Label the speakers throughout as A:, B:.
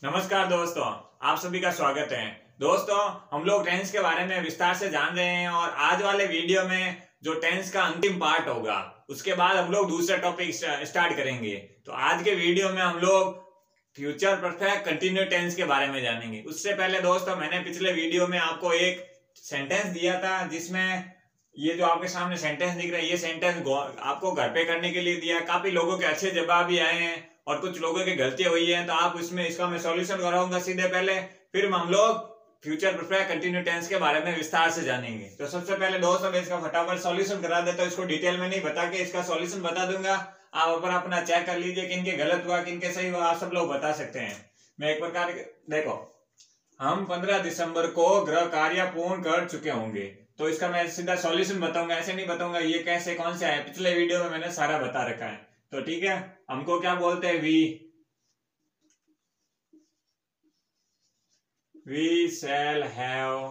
A: नमस्कार दोस्तों, आप सभी का स्वागत है। दोस्तों, हम लोग टेंस के बारे में विस्तार से जान रहे हैं और आज वाले वीडियो में जो टेंस का अंतिम पार्ट होगा उसके बाद हम लोग दूसरा टॉपिक स्टार्ट करेंगे। तो आज के वीडियो में हम लोग फ्यूचर परफेक्ट कंटिन्यू टेंस के बारे में जानेंगे। उससे पहले दोस्तों, मैंने पिछले वीडियो में आपको एक सेंटेंस दिया था जिसमें ये जो आपके सामने सेंटेंस दिख रहा है, ये सेंटेंस आपको घर पे करने के लिए दिया। काफी लोगों के अच्छे जवाब भी आए हैं और कुछ लोगों की गलतियां हुई हैं, तो आप इसमें इसका मैं सॉल्यूशन कराऊंगा सीधे पहले, फिर हम लोग फ्यूचर परफेक्ट कंटिन्यू टेंस के बारे में विस्तार से जानेंगे। तो सबसे पहले दोस्तों, मैं इसका फटाफट सॉल्यूशन करा देता हूं। इसको डिटेल में नहीं बता के इसका सॉल्यूशन बता दूंगा। आप अपना चेक कर लीजिए किनके गलत हुआ किनके सही हुआ, आप सब लोग बता सकते हैं। मैं एक प्रकार देखो, हम 15 दिसंबर को गृह कार्य पूर्ण कर चुके होंगे, तो इसका मैं सीधा सॉल्यूशन बताऊंगा, ऐसे नहीं बताऊंगा ये कैसे कौन से आए। पिछले वीडियो में मैंने सारा बता रखा है। तो ठीक है, हमको क्या बोलते हैं, वी शैल हैव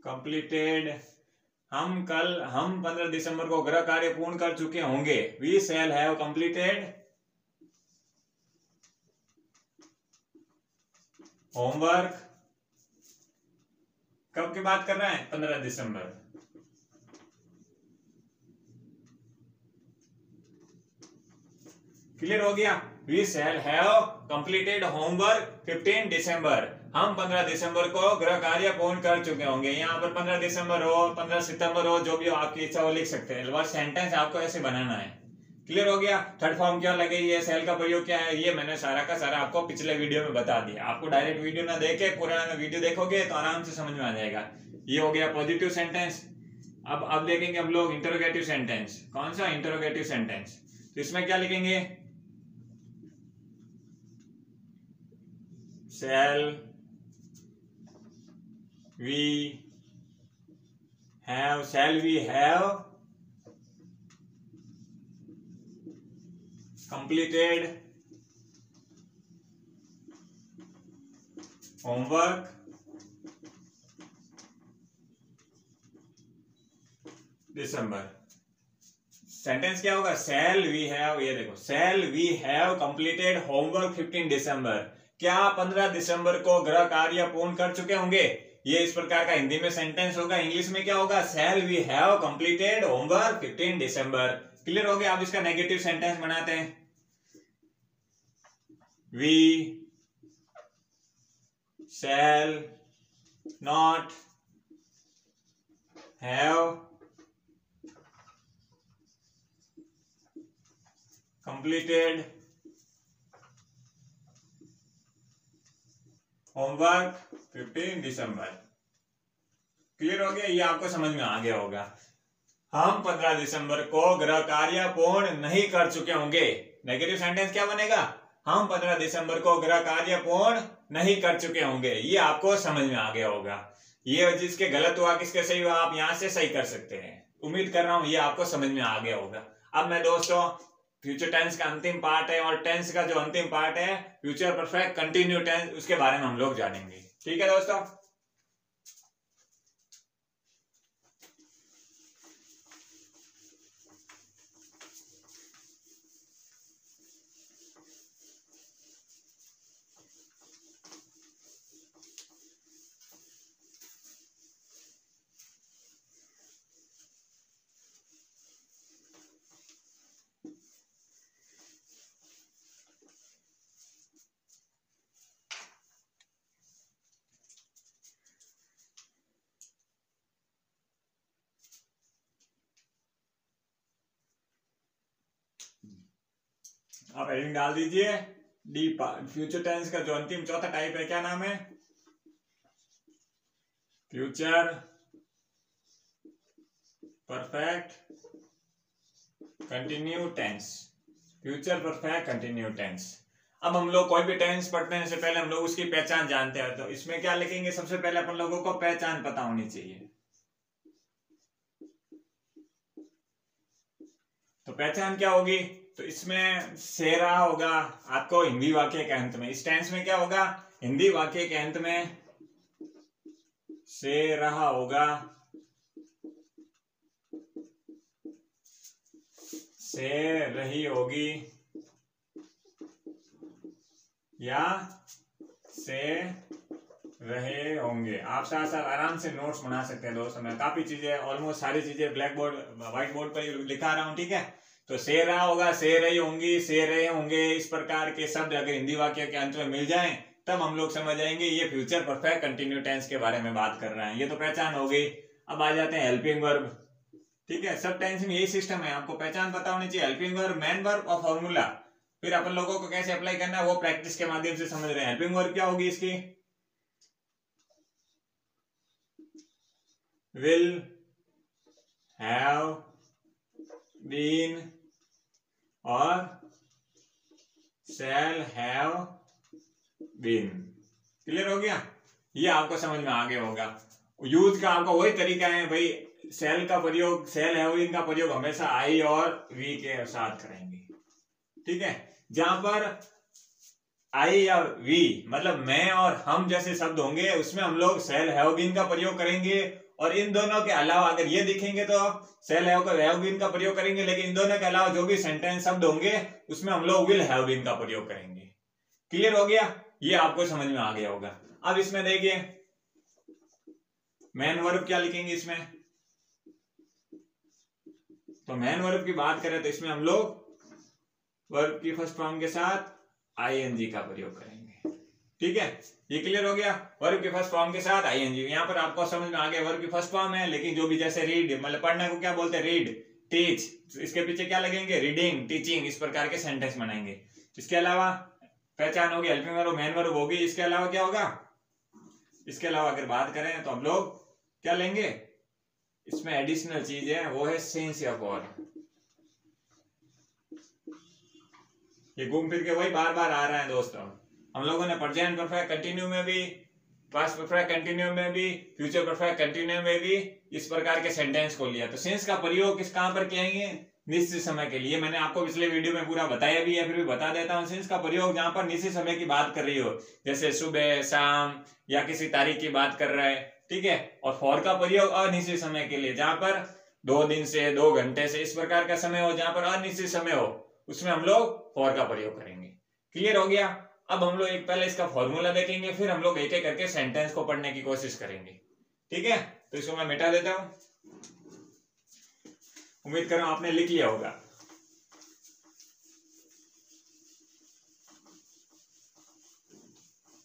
A: कंप्लीटेड। हम 15 दिसंबर को गृह कार्य पूर्ण कर चुके होंगे। We shall have completed homework. कब की बात कर रहे हैं? 15 दिसंबर। क्लियर हो गया? We shall have completed homework 15 December. हम 15 दिसंबर को गृह कार्य पूर्ण कर चुके होंगे। यहाँ पर 15 दिसंबर हो, 15 सितंबर हो, जो भी हो आपकी इच्छा वो लिख सकते हैं। बस सेंटेंस आपको ऐसे बनाना है। क्लियर हो गया? थर्ड फॉर्म क्या लगे, ये सेल का प्रयोग क्या है, ये मैंने सारा का सारा आपको पिछले वीडियो में बता दिया। आपको डायरेक्ट वीडियो ना देखे पुराना वीडियो देखोगे तो आराम से समझ में आ जाएगा। ये हो गया पॉजिटिव सेंटेंस। अब देखेंगे हम लोग इंटरोगेटिव सेंटेंस। कौन सा? Interrogative sentence. तो इसमें क्या लिखेंगे? shall we have completed homework December. Sentence क्या होगा? shall we have, ये देखो, shall we have completed homework 15 दिसंबर। क्या 15 दिसंबर को गृह कार्य पूर्ण कर चुके होंगे? ये इस प्रकार का हिंदी में सेंटेंस होगा। इंग्लिश में क्या होगा? shall we have completed homework 15 December. Clear हो गया? अब इसका नेगेटिव सेंटेंस बनाते हैं। we shall not have completed homework 15 December. Clear हो गया? ये आपको समझ में आ गया होगा। हम 15 दिसंबर को गृह कार्य पूर्ण नहीं कर चुके होंगे। नेगेटिव सेंटेंस क्या बनेगा? हम 15 दिसंबर को गृह कार्य पूर्ण नहीं कर चुके होंगे। ये आपको समझ में आ गया होगा। ये जिसके गलत हुआ किसके सही हुआ आप यहां से सही कर सकते हैं। उम्मीद कर रहा हूं ये आपको समझ में आ गया होगा। अब मैं दोस्तों, फ्यूचर टेंस का अंतिम पार्ट है और टेंस का जो अंतिम पार्ट है फ्यूचर परफेक्ट कंटिन्यू टेंस, उसके बारे में हम लोग जानेंगे। ठीक है दोस्तों? आप हेडिंग डाल दीजिए डी। फ्यूचर टेंस का जो अंतिम चौथा टाइप है, क्या नाम है? Future perfect continue tense. Future perfect continue tense. अब हम लोग कोई भी टेंस पढ़ते हैं, इससे पहले हम लोग उसकी पहचान जानते हैं। तो इसमें क्या लिखेंगे? सबसे पहले अपन लोगों को पहचान पता होनी चाहिए। तो पहचान क्या होगी? तो इसमें से रहा होगा आपको हिंदी वाक्य के अंत में। इस टेंस में क्या होगा? हिंदी वाक्य के अंत में से रहा होगा, से रही होगी या से रहे होंगे। आप साथ साथ आराम से नोट्स बना सकते हैं दोस्तों। मैं काफी चीजें, ऑलमोस्ट सारी चीजें ब्लैक बोर्ड व्हाइट बोर्ड पर लिखा रहा हूँ, ठीक है। तो से रहा होगा, से रही होंगी, से रहे होंगे, इस प्रकार के शब्द अगर हिंदी वाक्य के अंत में मिल जाएं तब हम लोग समझ जाएंगे ये फ्यूचर परफेक्ट कंटिन्यू टेंस के बारे में बात कर रहे हैं। ये तो पहचान हो गई। अब आ जाते हैं हेल्पिंग वर्ब, ठीक है। सब टेंस में यही सिस्टम है, आपको पहचान पता होनी चाहिए। हेल्पिंग वर्ब, मेन वर्ब और फॉर्मूला। फिर अपन लोगों को कैसे अप्लाई करना है वो प्रैक्टिस के माध्यम से समझ रहे हैं। हेल्पिंग वर्ब क्या होगी इसकी? will have been और shall have been। क्लियर हो गया? ये आपको समझ में आ गया होगा। यूज का आपका वही तरीका है भाई, shall का प्रयोग, shall have been का प्रयोग हमेशा I और we के साथ करेंगे, ठीक है। जहां पर I या we मतलब मैं और हम जैसे शब्द होंगे उसमें हम लोग shall have been का प्रयोग करेंगे, और इन दोनों के अलावा अगर ये दिखेंगे तो shall have been का प्रयोग करेंगे, लेकिन इन दोनों के अलावा जो भी सेंटेंस शब्द होंगे उसमें हम लोग will have been का प्रयोग करेंगे। क्लियर हो गया? ये आपको समझ में आ गया होगा। अब इसमें देखिए मेन वर्ब क्या लिखेंगे इसमें, तो मेन वर्ब की बात करें तो इसमें हम लोग वर्ब की फर्स्ट फॉर्म के साथ ing का प्रयोग करेंगे, ठीक है। ये क्लियर हो गया? वर्ब की फर्स्ट फॉर्म के साथ ing। यहाँ पर आपको समझ में आ गया वर्ब की फर्स्ट फॉर्म है, लेकिन जो भी जैसे रीड मतलब पढ़ने को क्या बोलते हैं, रीड, टीच, इसके पीछे क्या लगेंगे, रीडिंग, टीचिंग, इस प्रकार के सेंटेंस बनाएंगे। इसके अलावा पहचान होगी, हेल्पिंग वर्ब, मेन वर्ब होगी। इसके अलावा क्या होगा? इसके अलावा अगर बात करें तो हम लोग क्या लेंगे, इसमें एडिशनल चीज है वो है सिंस या फॉर। ये घूम फिर के वही बार बार आ रहा है दोस्तों। हम लोगों ने प्रेजेंट परफेक्ट कंटिन्यू में भी, पास्ट परफेक्ट कंटिन्यू में भी, फ्यूचर परफेक्ट कंटिन्यू में भी इस प्रकार के सेंटेंस को लिया। तो सिंस का प्रयोग किस कहां पर किएंगे, निश्चित समय के लिए। मैंने आपको पिछले वीडियो में पूरा बताया भी है, फिर भी बता देता हूँ। सिंस का प्रयोग जहां पर निश्चित समय की बात कर रही हो, जैसे सुबह, शाम या किसी तारीख की बात कर रहा है, ठीक है। और फॉर का प्रयोग अनिश्चित समय के लिए, जहां पर 2 दिन से, 2 घंटे से, इस प्रकार का समय हो, जहां पर अनिश्चित समय हो, उसमें हम लोग फॉर का प्रयोग करेंगे। क्लियर हो गया? अब हम लोग एक पहले इसका फॉर्मूला देखेंगे, फिर हम लोग एक एक करके सेंटेंस को पढ़ने की कोशिश करेंगे, ठीक है। तो इसको मैं मिटा देता हूं, उम्मीद कर रहा हूं आपने लिख लिया होगा।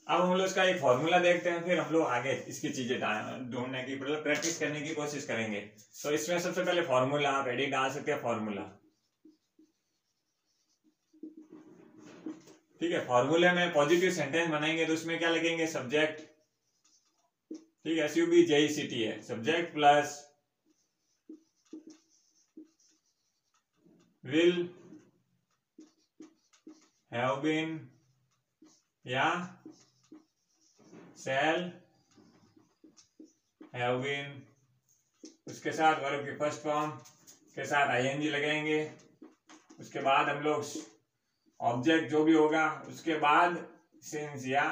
A: अब हम लोग इसका एक फॉर्मूला देखते हैं, फिर हम लोग आगे इसकी चीजें ढूंढने की, मतलब प्रैक्टिस करने की कोशिश करेंगे। तो इसमें सबसे पहले फॉर्मूला आप रेडी डाल सकते हैं, फॉर्मूला, ठीक है। फॉर्मूले में पॉजिटिव सेंटेंस बनाएंगे तो उसमें क्या लगेंगे, सब्जेक्ट, ठीक है, SUBJECT है, subject plus will have been या shall have been, उसके साथ वर्ब की फर्स्ट फॉर्म के साथ ing लगाएंगे। उसके बाद हम लोग ऑब्जेक्ट जो भी होगा उसके बाद सिंस या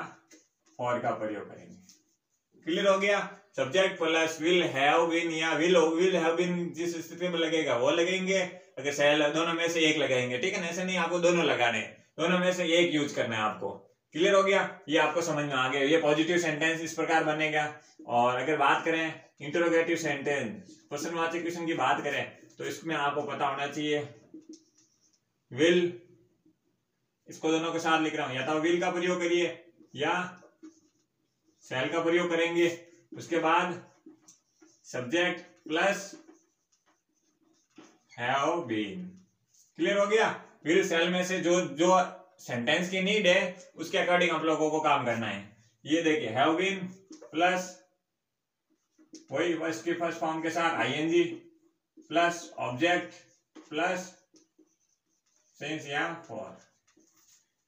A: फॉर का प्रयोग करेंगे। क्लियर हो गया? Subject plus will have been या विल हैव बीन जिस स्थिति में लगेगा वो लगेंगे। अगर शैल, दोनों में से एक लगाएंगे, ठीक है ना। ऐसे नहीं आपको दोनों लगाने, दोनों में से एक यूज करना है आपको। क्लियर हो गया? ये आपको समझ में आ गया। ये पॉजिटिव सेंटेंस इस प्रकार बनेगा। और अगर बात करें इंटरोगेटिव सेंटेंस, प्रश्नवाचक क्वेश्चन की बात करें तो इसमें आपको पता होना चाहिए विल, इसको दोनों के साथ लिख रहा हूं, या तो विल का प्रयोग करिए या शैल का प्रयोग करेंगे। उसके बाद subject plus have been. Clear हो गया? विल शैल में से जो जो सेंटेंस की नीड है उसके अकॉर्डिंग आप लोगों को काम करना है। ये देखिए हैव बीन प्लस वही इसकी फर्स्ट फॉर्म के साथ ing plus object plus since या फॉर।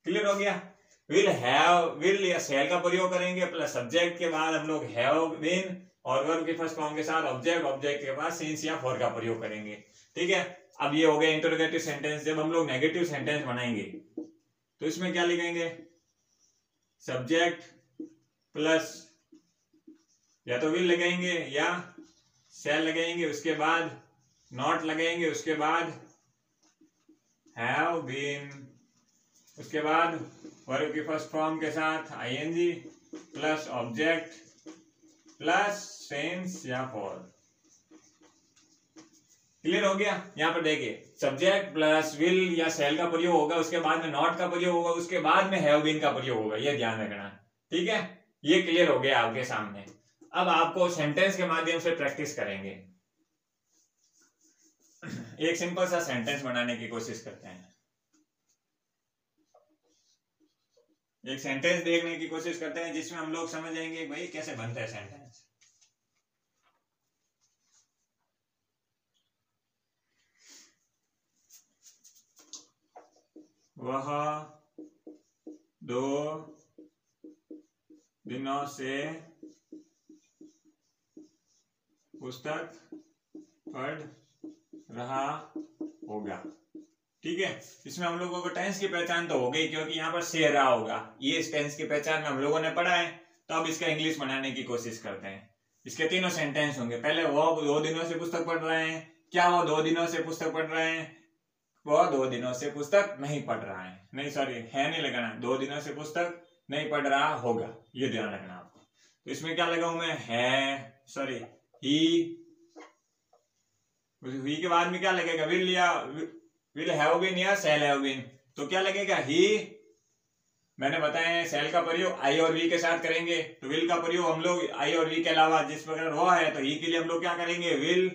A: क्लियर हो गया? विल हैव, विल या शैल का प्रयोग करेंगे प्लस सब्जेक्ट के बाद हम लोग हैव बीन और वर्ब की फर्स्ट फॉर्म के साथ ऑब्जेक्ट, ऑब्जेक्ट के बाद सिंस या फॉर का प्रयोग करेंगे। ठीक है, अब ये हो गया इंटरोगेटिव सेंटेंस। जब हम लोग नेगेटिव सेंटेंस बनाएंगे तो इसमें क्या लिखेंगे, सब्जेक्ट प्लस या तो विल लगाएंगे या शैल लगाएंगे, उसके बाद नॉट लगाएंगे, उसके बाद हैव बीन, उसके बाद वर्ब की फर्स्ट फॉर्म के साथ ING plus object plus since या फॉर। क्लियर हो गया। यहाँ पर देखिए सब्जेक्ट प्लस विल या शैल का प्रयोग होगा, उसके बाद में नॉट का प्रयोग होगा, उसके बाद में हैव बीन का प्रयोग होगा, ये ध्यान रखना। ठीक है, ये क्लियर हो गया आपके सामने। अब आपको सेंटेंस के माध्यम से प्रैक्टिस करेंगे। एक सिंपल सा सेंटेंस बनाने की कोशिश करते हैं। एक सेंटेंस देखने की कोशिश करते हैं जिसमें हम लोग समझ जाएंगे भाई कैसे बनता है सेंटेंस। वह 2 दिनों से पुस्तक पढ़ रहा होगा। ठीक है, इसमें हम लोगों को टेंस की पहचान तो हो गई क्योंकि यहाँ पर से रहा होगा, ये इस टेंस की पहचान में हम लोगों ने पढ़ा है। तो अब इसका इंग्लिश बनाने की कोशिश करते हैं। इसके तीनों सेंटेंस होंगे। पहले वो 2 दिनों से पुस्तक पढ़ रहे हैं। क्या वो 2 दिनों से पुस्तक पढ़ रहे हैं? वो 2 दिनों से पुस्तक नहीं पढ़ रहा है, नहीं सॉरी है नहीं लगाना, 2 दिनों से पुस्तक नहीं पढ़ रहा होगा, ये ध्यान रखना आपको। तो इसमें क्या लगाऊं मैं? है, सॉरी ही के बाद में क्या लगेगा? विल या विल हैव बीन या शैल हैव बीन। तो क्या लगेगा? ही, मैंने बताया शैल का प्रयोग आई और वी के साथ करेंगे, तो विल का प्रयोग हम लोग आई और वी के अलावा जिस प्रकार वो है, तो ही के लिए हम लोग क्या करेंगे? Will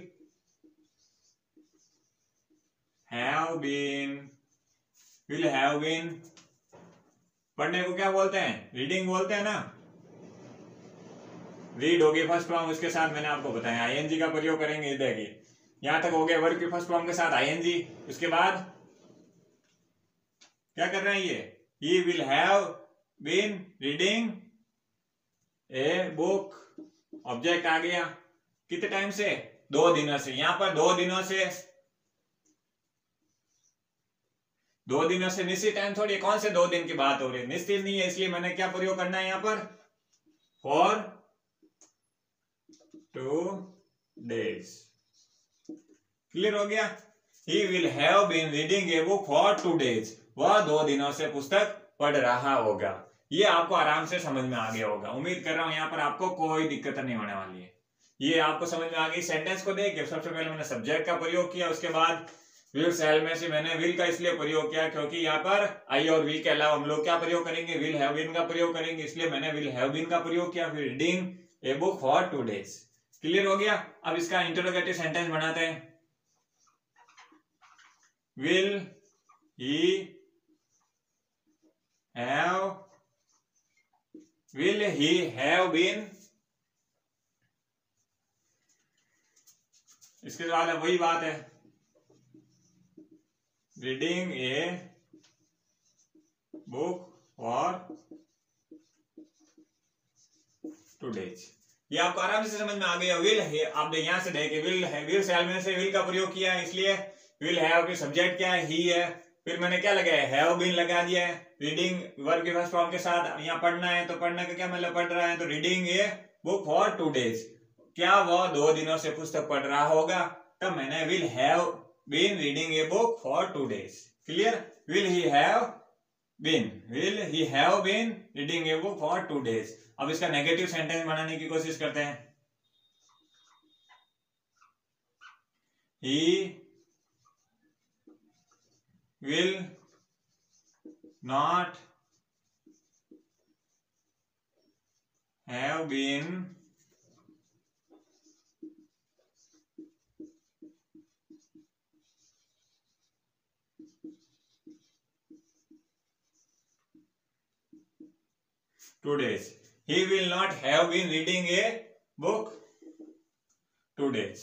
A: have been. Will have been पढ़ने को क्या बोलते हैं? रीडिंग बोलते हैं ना। रीड होगी फर्स्ट फॉर्म, उसके साथ मैंने आपको बताया आईएनजी का प्रयोग करेंगे। देखिए यहां तक हो गया वर्ब की फर्स्ट फॉर्म के साथ आईएनजी। उसके बाद क्या कर रहे हैं? ये he will have been reading a book. Object आ गया कितने टाइम से? 2 दिनों से। यहां पर 2 दिनों से, 2 दिनों से निश्चित टाइम थोड़ी, कौन से 2 दिन की बात हो रही है? निश्चित नहीं है, इसलिए मैंने क्या प्रयोग करना है यहां पर? For 2 days। क्लियर हो गया। He will have been reading a book for 2 days। वह 2 दिनों से पुस्तक पढ़ रहा होगा। ये आपको आराम से समझ में आ गया होगा। उम्मीद कर रहा हूं यहाँ पर आपको कोई दिक्कत नहीं होने वाली है। ये आपको समझ में आ गई। सेंटेंस को देखिए, सबसे पहले मैंने सब्जेक्ट का प्रयोग किया, उसके बाद विल शैल में से मैंने विल का इसलिए प्रयोग किया क्योंकि यहाँ पर आई और वी के अलावा हम लोग क्या प्रयोग करेंगे? विल हैव बीन का प्रयोग करेंगे, इसलिए मैंने विल हैव बीन का प्रयोग किया। फिर reading a book for 2 days। Clear हो गया। अब इसका इंटरोगेटिव सेंटेंस बनाते हैं। Will he have been? इसके बाद वही बात है, reading a book for 2 days। ये आपको आराम से समझ में आ गया। विल है, आप यहां से देखिए विल शैल में से विल का प्रयोग किया है, इसलिए विल हैव की सब्जेक्ट क्या है? ही है। फिर मैंने क्या लगाया? हैव बीन लगा दिया है। रीडिंग वर्ब के फर्स्ट फॉर्म के साथ यहाँ पढ़ना है, तो पढ़ने का क्या मतलब? पढ़ रहा है, तो reading a book for 2 days। क्या वह 2 दिनों से पुस्तक पढ़ रहा होगा? तब मैंने will have been reading a book for 2 days। Clear. Will he have been reading a book for 2 days। अब इसका नेगेटिव सेंटेंस बनाने की कोशिश करते हैं। ही will not have been two days। He will not have been reading a book 2 days।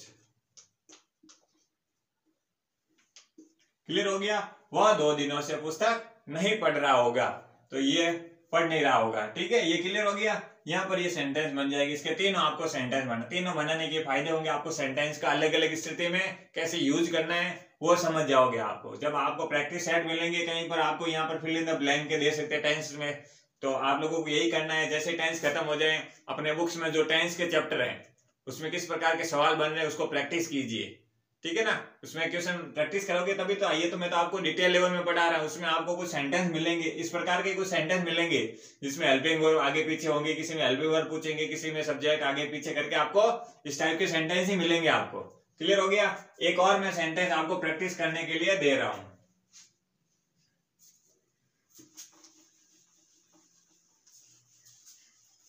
A: Clear हो गया। वह 2 दिनों से पुस्तक नहीं पढ़ रहा होगा, तो ये पढ़ नहीं रहा होगा। ठीक है, ये क्लियर हो गया। यहाँ पर ये सेंटेंस बन जाएगी। इसके तीनों आपको सेंटेंस बनना, तीनों बनाने के फायदे होंगे। आपको सेंटेंस का अलग अलग स्थिति में कैसे यूज करना है वो समझ जाओगे। आपको जब आपको प्रैक्टिस सेट मिलेंगे कहीं पर, आपको यहाँ पर फिल इन द ब्लैंक के दे सकते हैं टेंस में, तो आप लोगों को यही करना है। जैसे टेंस खत्म हो जाए, अपने बुक्स में जो टेंस के चैप्टर हैं उसमें किस प्रकार के सवाल बन रहे हैं उसको प्रैक्टिस कीजिए। ठीक है ना। उसमें क्वेश्चन प्रैक्टिस करोगे तभी तो। आइए तो मैं तो आपको डिटेल लेवल में पढ़ा रहा हूँ, उसमें आपको कुछ सेंटेंस मिलेंगे, इस प्रकार के कुछ सेंटेंस मिलेंगे जिसमें हेल्पिंग वर्ब आगे पीछे होंगे, किसी में हेल्पिंग वर्ब पूछेंगे, किसी में सब्जेक्ट आगे पीछे करके आपको इस टाइप के सेंटेंस ही मिलेंगे आपको। क्लियर हो गया। एक और मैं सेंटेंस आपको प्रैक्टिस करने के लिए दे रहा हूं।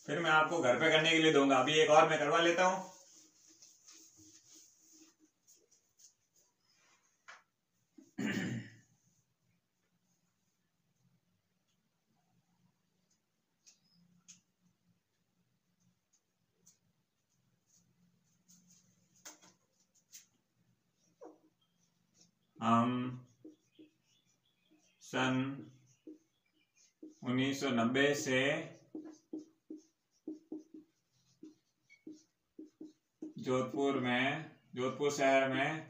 A: फिर मैं आपको घर पे करने के लिए दूंगा। अभी एक और मैं करवा लेता हूं। हम सन 1990 से जोधपुर शहर में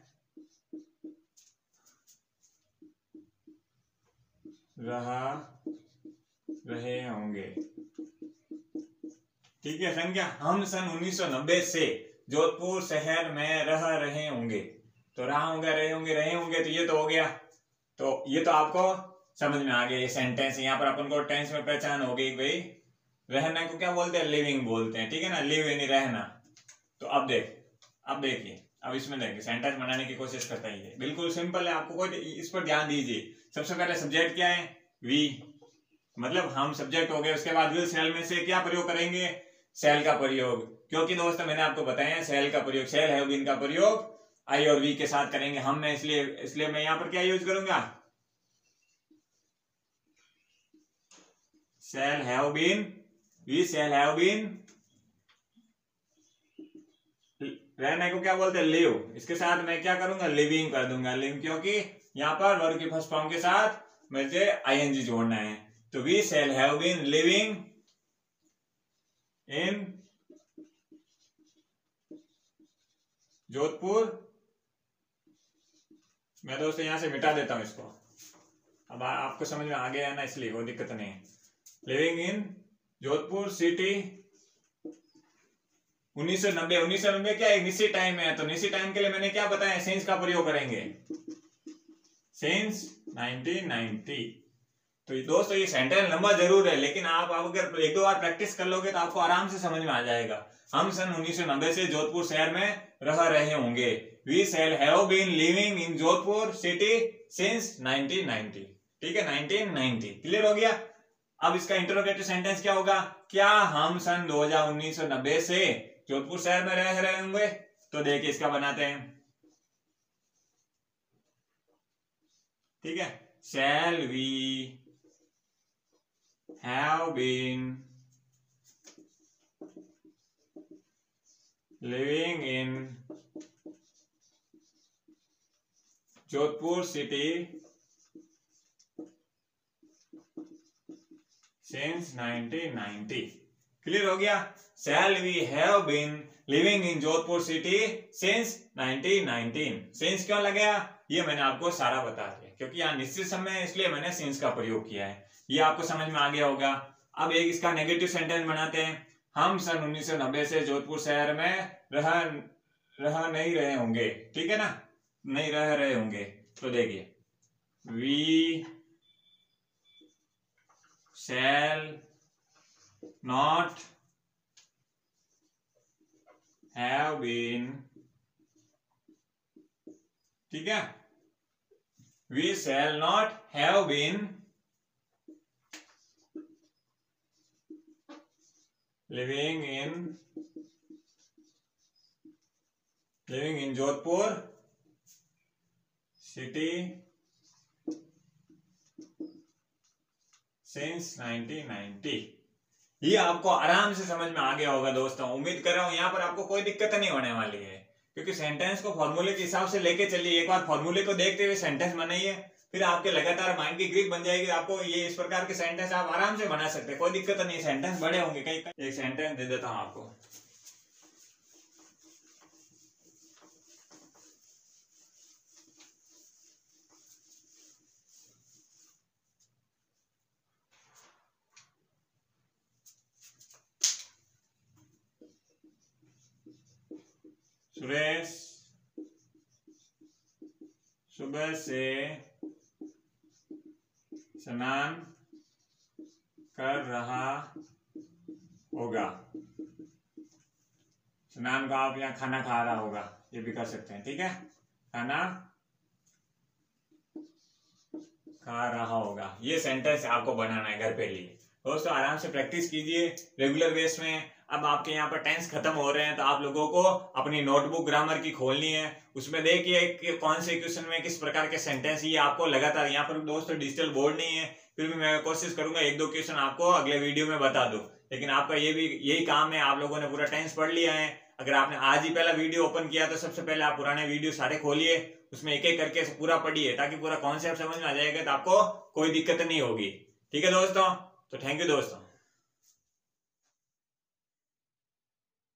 A: रहे होंगे। ठीक है। संख्या हम सन 1990 से जोधपुर शहर में रह रहे होंगे। तो रहा होंगे, रहे होंगे तो ये तो हो गया। तो ये तो आपको समझ में आ गया ये सेंटेंस। यहाँ पर अपन को टेंस में पहचान हो गई भाई। रहना को क्या बोलते हैं? लिविंग बोलते हैं। ठीक है ना, लिव यानी रहना। तो अब देखिए, अब इसमें देखिए सेंटेंस बनाने की कोशिश करता है। ये बिल्कुल सिंपल है, आपको कोई इस पर ध्यान दीजिए। सबसे पहले सब्जेक्ट क्या है? वी, मतलब हम सब्जेक्ट हो गए। उसके बाद विल सेल में से क्या प्रयोग करेंगे? सेल का प्रयोग। क्योंकि दोस्तों मैंने आपको बताया सेल का प्रयोग, सेल हैव बीन का प्रयोग आई और वी के साथ करेंगे हम में, इसलिए मैं यहां पर क्या यूज करूंगा? Shall have been, we shall have been. रहने को क्या बोलते हैं? लिव। इसके साथ मैं क्या करूंगा? लिविंग कर दूंगा। लिव क्योंकि यहाँ पर वर्ब की फर्स्ट फॉर्म के साथ मुझे आईएनजी जोड़ना है। तो we shall have been living in Jodhpur. मैं दोस्तों यहां से मिटा देता हूं इसको। अब आपको समझ में आ गया है ना, इसलिए कोई दिक्कत नहीं है। लिविंग इन जोधपुर सिटी 1990 क्या एक निश्चित टाइम है। तो निश्चित टाइम के लिए मैंने क्या बताया? सिंस का प्रयोग करेंगे, सिंस 1990। तो दोस्तों ये सेंटेंस लंबा जरूर है, लेकिन आप अगर एक दो बार प्रैक्टिस कर लोगे तो आपको आराम से समझ में आ जाएगा। हम सन 1990 से जोधपुर शहर में रह रहे होंगे। We shall have been living in Jodhpur city since 1990। ठीक है, 1990। क्लियर हो गया। अब इसका इंटरोगेटिव सेंटेंस क्या होगा? क्या हम सन 1990 से जोधपुर शहर में रह रहे होंगे? तो देखिए इसका बनाते हैं। ठीक है, shall we have been living in Jodhpur city since 1990। Clear हो गया। Shall we have been living in Jodhpur city since 1919। since क्यों लगा? ये मैंने आपको सारा बता दिया, क्योंकि यहाँ निश्चित समय है इसलिए मैंने since का प्रयोग किया है। ये आपको समझ में आ गया होगा। अब एक इसका नेगेटिव सेंटेंस बनाते हैं। हम सन 1990 से जोधपुर शहर में रह नहीं रहे होंगे। ठीक है ना, नहीं रह रहे होंगे। तो देखिए, we shall not have been. ठीक है, we shall not have been living in Jodhpur city since 1990। ये आपको आराम से समझ में आ गया होगा दोस्तों। उम्मीद कर रहा हूं यहाँ पर आपको कोई दिक्कत नहीं होने वाली है, क्योंकि सेंटेंस को फॉर्मूले के हिसाब से लेके चलिए। एक बार फॉर्मूले को देखते हुए सेंटेंस बनाइए, फिर आपके लगातार माइंड की ग्रिप बन जाएगी। आपको ये इस प्रकार के सेंटेंस आप आराम से बना सकते हैं, कोई दिक्कत नहीं। सेंटेंस बड़े होंगे। कई एक सेंटेंस दे देता हूं आपको। सुरेश नल से स्नान कर रहा होगा। स्नान का आप यहाँ खाना खा रहा होगा, ये भी कर सकते हैं, ठीक है। खाना खा रहा होगा, ये सेंटेंस आपको बनाना है घर पे लिए। दोस्तों आराम से प्रैक्टिस कीजिए रेगुलर बेस में। अब आपके यहाँ पर टेंस खत्म हो रहे हैं तो आप लोगों को अपनी नोटबुक ग्रामर की खोलनी है, उसमें देखिए कि कौन से क्वेश्चन में किस प्रकार के सेंटेंस, ये आपको लगातार, यहाँ पर दोस्तों डिजिटल बोर्ड नहीं है, फिर भी मैं कोशिश करूंगा 1-2 क्वेश्चन आपको अगले वीडियो में बता दूं। लेकिन आपका यही काम है, आप लोगों ने पूरा टेंस पढ़ लिया है। अगर आपने आज ही पहला वीडियो ओपन किया तो सबसे पहले आप पुराने वीडियो सारे खोलिए, उसमें एक एक करके पूरा पढ़िए ताकि पूरा कॉन्सेप्ट समझ में आ जाएगा, तो आपको कोई दिक्कत नहीं होगी। ठीक है दोस्तों, तो थैंक यू दोस्तों।